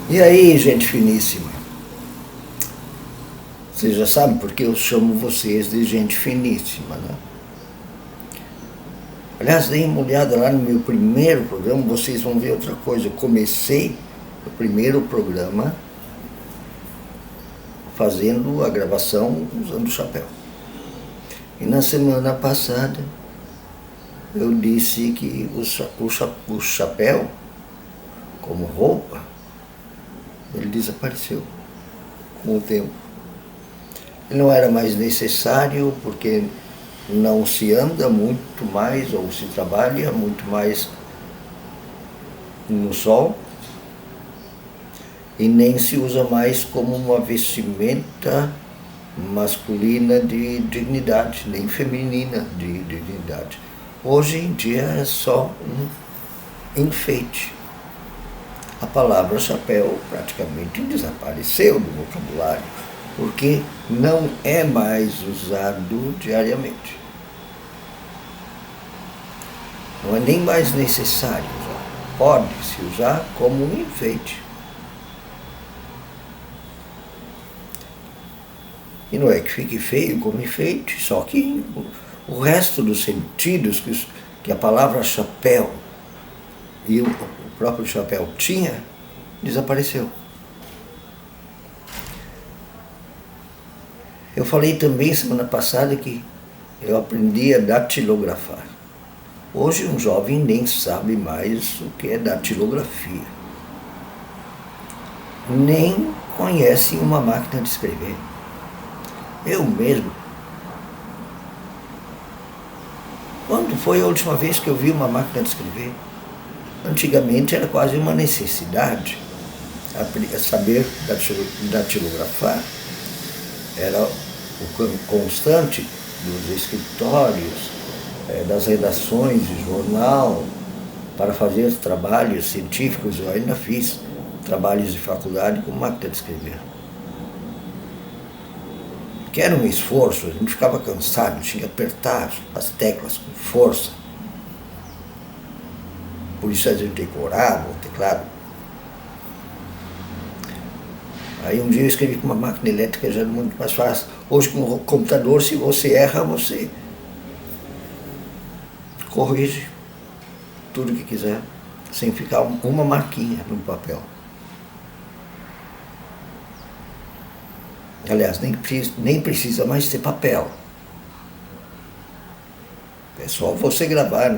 E aí, gente finíssima? Vocês já sabem porque eu chamo vocês de gente finíssima, né? Aliás, deem uma olhada lá no meu primeiro programa, vocês vão ver outra coisa. Eu comecei o primeiro programa fazendo a gravação usando o chapéu. E na semana passada eu disse que o chapéu, como roupa, ele desapareceu com o tempo. Ele não era mais necessário porque não se anda muito mais ou se trabalha muito mais no sol e nem se usa mais como uma vestimenta masculina de dignidade, nem feminina de dignidade. Hoje em dia é só um enfeite. A palavra chapéu praticamente desapareceu do vocabulário, porque não é mais usado diariamente. Não é nem mais necessário usar. Pode-se usar como um enfeite. E não é que fique feio como enfeite, só que o resto dos sentidos que a palavra chapéu e o próprio chapéu tinha, desapareceu. Eu falei também semana passada que eu aprendi a datilografar. Hoje um jovem nem sabe mais o que é datilografia. Nem conhece uma máquina de escrever. Eu mesmo. Quando foi a última vez que eu vi uma máquina de escrever? Antigamente era quase uma necessidade. Saber datilografar era o constante dos escritórios, das redações de jornal, para fazer trabalhos científicos. Eu ainda fiz trabalhos de faculdade com máquina de escrever. Que era um esforço, a gente ficava cansado, tinha que apertar as teclas com força. Por isso a gente decorava o teclado. Aí um dia eu escrevi com uma máquina elétrica, já era muito mais fácil. Hoje com o computador, se você erra, você corrige tudo que quiser, sem ficar uma marquinha no papel. Aliás, nem precisa mais ter papel. É só você gravar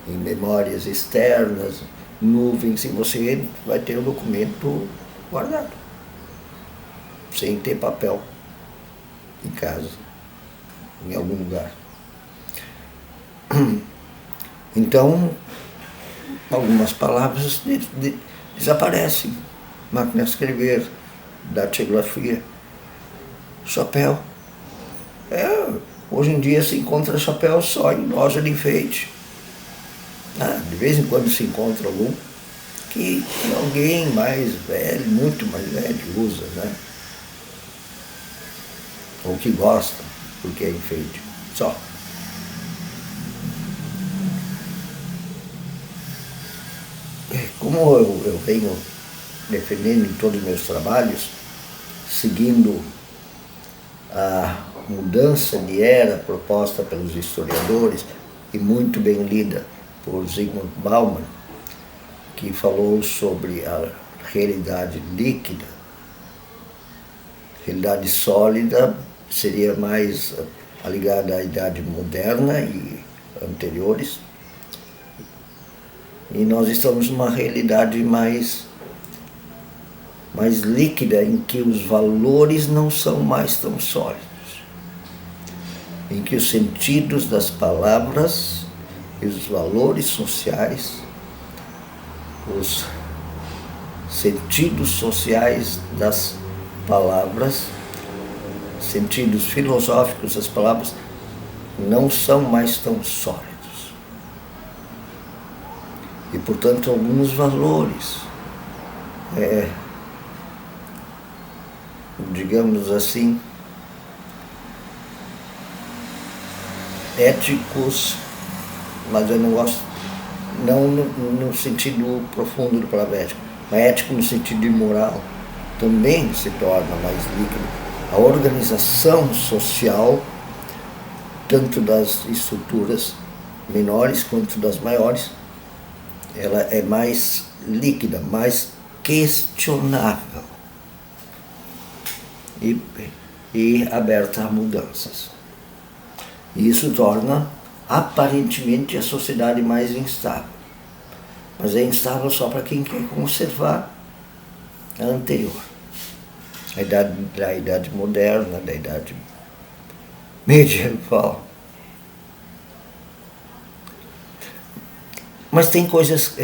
em memórias externas, nuvens, e você vai ter o documento guardado, sem ter papel em casa, em algum lugar. Então, algumas palavras desaparecem. Máquina de escrever, datilografia, chapéu. Hoje em dia se encontra chapéu só em loja de enfeite. De vez em quando se encontra algum que alguém mais velho, muito mais velho, usa, né? Ou que gosta, porque é enfeite. Só. Como eu venho defendendo em todos os meus trabalhos, seguindo a mudança de era proposta pelos historiadores e muito bem lida por Zygmunt Bauman, que falou sobre a realidade líquida. Realidade sólida seria mais ligada à Idade Moderna e anteriores. E nós estamos numa realidade mais líquida, em que os valores não são mais tão sólidos, em que os sentidos das palavras e os valores sociais, os sentidos sociais das palavras, sentidos filosóficos das palavras, não são mais tão sólidos. E, portanto, alguns valores, digamos assim, éticos, mas eu não gosto, não no sentido profundo do palavra ético, ético no sentido de moral, também se torna mais líquido. A organização social, tanto das estruturas menores quanto das maiores, ela é mais líquida, mais questionável e aberta a mudanças. E isso torna aparentemente a sociedade mais instável. Mas é instável só para quem quer conservar a anterior. Da idade moderna, da idade medieval. Mas tem coisas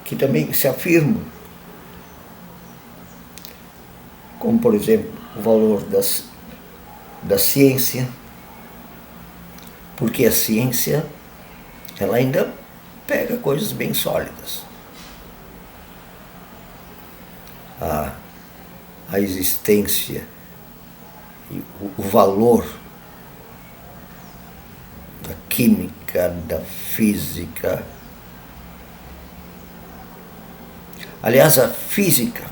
que também se afirmam, como por exemplo o valor da ciência, porque a ciência ela ainda pega coisas bem sólidas. A existência e o valor da química, da física. Aliás, a física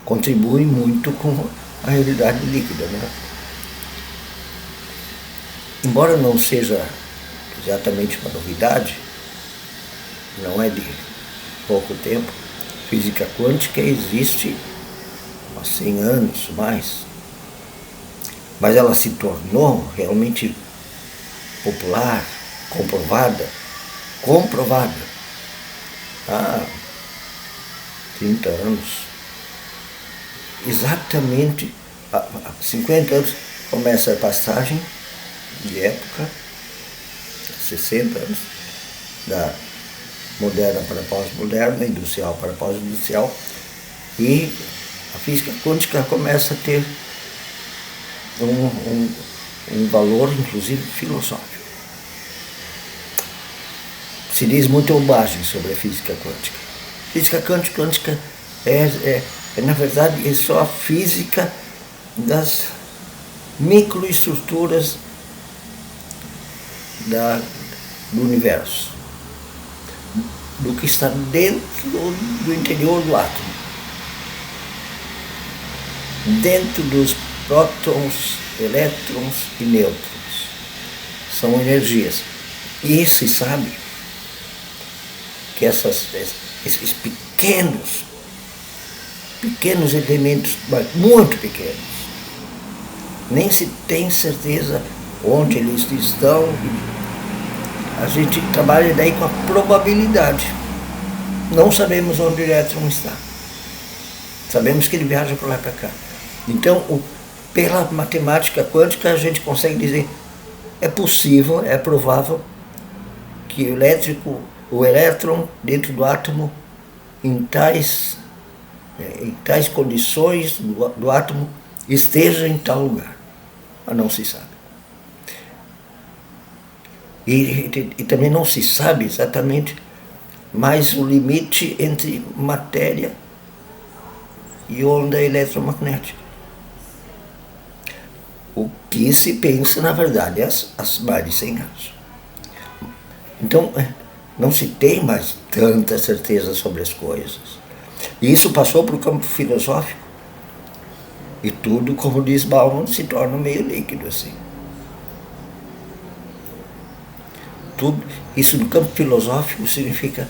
contribui muito com a realidade líquida, né? Embora não seja exatamente uma novidade, não é de pouco tempo, física quântica existe há 100 anos mais, mas ela se tornou realmente popular, comprovada há 30 anos. Exatamente há 50 anos começa a passagem de época, 60 anos, da moderna para pós-moderna, industrial para pós-industrial, e a física quântica começa a ter um valor, inclusive, filosófico. Se diz muita bobagem sobre a física quântica. Física quântica na verdade, é só a física das microestruturas do universo, do que está dentro do interior do átomo, dentro dos prótons, elétrons e nêutrons. São energias. E se sabe que esses pequenos elementos, mas muito pequenos, nem se tem certeza onde eles estão. A gente trabalha daí com a probabilidade. Não sabemos onde o elétron está. Sabemos que ele viaja para lá e para cá. Então, pela matemática quântica, a gente consegue dizer, é possível, é provável que o elétron dentro do átomo, em tais condições do átomo, esteja em tal lugar. Mas não se sabe. E também não se sabe exatamente mais o limite entre matéria e onda eletromagnética. O que se pensa, na verdade, há mais de 100 anos. Então, não se tem mais tanta certeza sobre as coisas. E isso passou para o campo filosófico. E tudo, como diz Bauman, se torna meio líquido assim. Tudo isso no campo filosófico significa,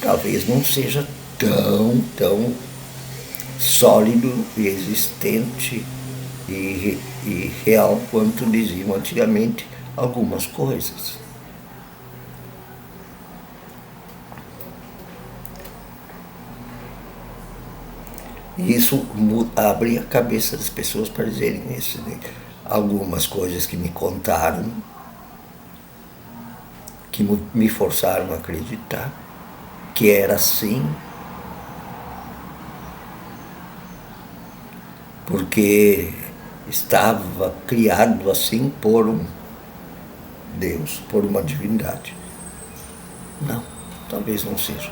talvez não seja tão sólido e existente e real quanto diziam antigamente algumas coisas. E isso abre a cabeça das pessoas para dizerem isso, né? Algumas coisas que me contaram, que me forçaram a acreditar que era assim, porque estava criado assim por um Deus, por uma divindade. Não, talvez não seja.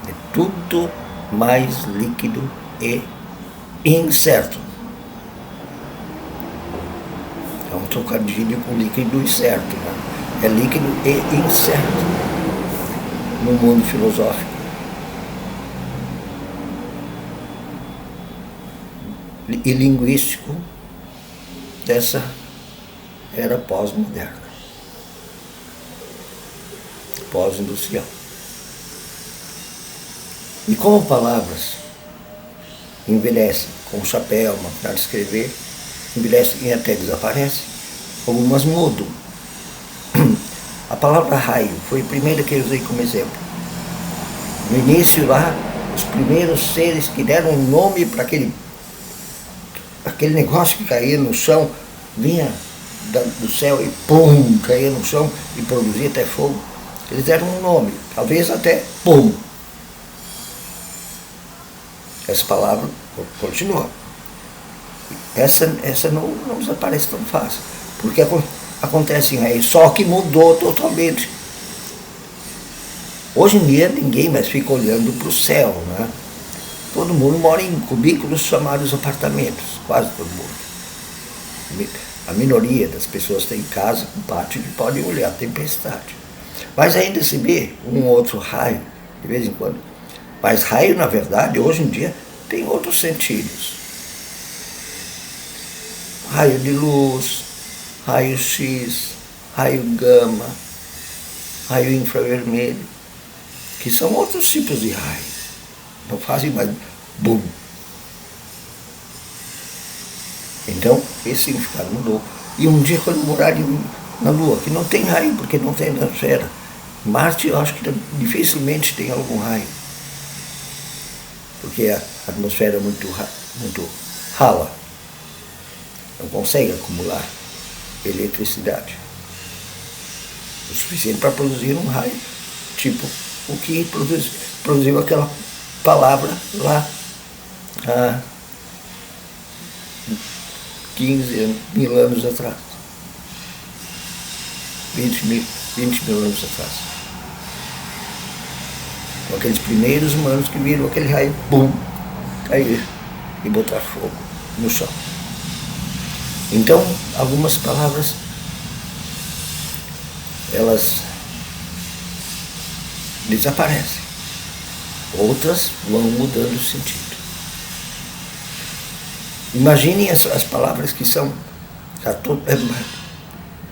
É tudo mais líquido e incerto. É um trocadilho com líquido e certo, né? É líquido e incerto. no mundo filosófico e linguístico dessa era pós-moderna, pós-industrial. E como palavras envelhecem com o chapéu, uma maneira de escrever, envelhecem e até desaparecem, algumas mudam. A palavra raio foi a primeira que eu usei como exemplo. No início lá, os primeiros seres que deram um nome para aquele negócio que caía no chão, vinha do céu e pum, caía no chão e produzia até fogo. Eles deram um nome, talvez até pum. Essa palavra continua. Essa não desaparece tão fácil, porque acontece aí, só que mudou totalmente. Hoje em dia ninguém mais fica olhando para o céu, né? Todo mundo mora em cubículos chamados apartamentos, quase todo mundo. A minoria das pessoas tem casa com pátio que podem olhar a tempestade. Mas ainda se vê um outro raio, de vez em quando. Mas raio, na verdade, hoje em dia, tem outros sentidos. Raio de luz, raio X, raio gama, raio infravermelho, que são outros tipos de raio. Não fazem mais bum. Então, esse significado mudou. E um dia, quando morarem na Lua, que não tem raio, porque não tem atmosfera. Marte, eu acho que dificilmente tem algum raio, porque a atmosfera é muito rala, não consegue acumular eletricidade o suficiente para produzir um raio, tipo o que produziu aquela palavra lá há 15 mil anos atrás, 20 mil anos atrás. Com aqueles primeiros humanos que viram aquele raio, bum, cair e botar fogo no chão. Então, algumas palavras, elas desaparecem, outras vão mudando o sentido. Imaginem as palavras que são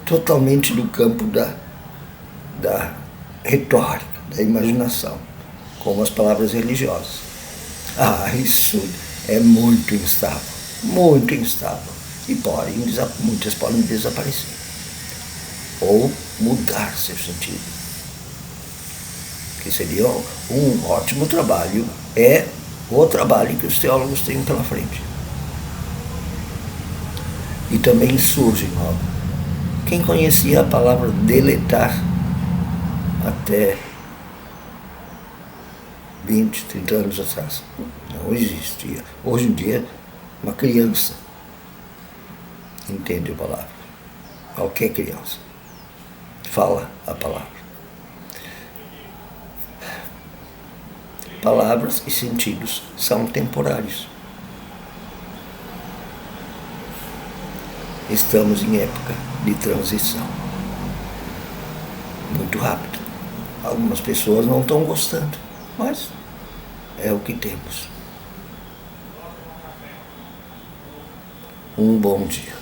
totalmente do campo da retórica, da imaginação, como as palavras religiosas. Isso é muito instável, e muitas podem desaparecer ou mudar seu sentido, que seria um ótimo trabalho, é o trabalho que os teólogos têm pela frente. E também surge logo. Quem conhecia a palavra deletar até 20, 30 anos atrás? Não existia. Hoje em dia, uma criança entende a palavra. Qualquer criança fala a palavra. Palavras e sentidos são temporários. Estamos em época de transição. Muito rápido. Algumas pessoas não estão gostando, mas é o que temos. Um bom dia.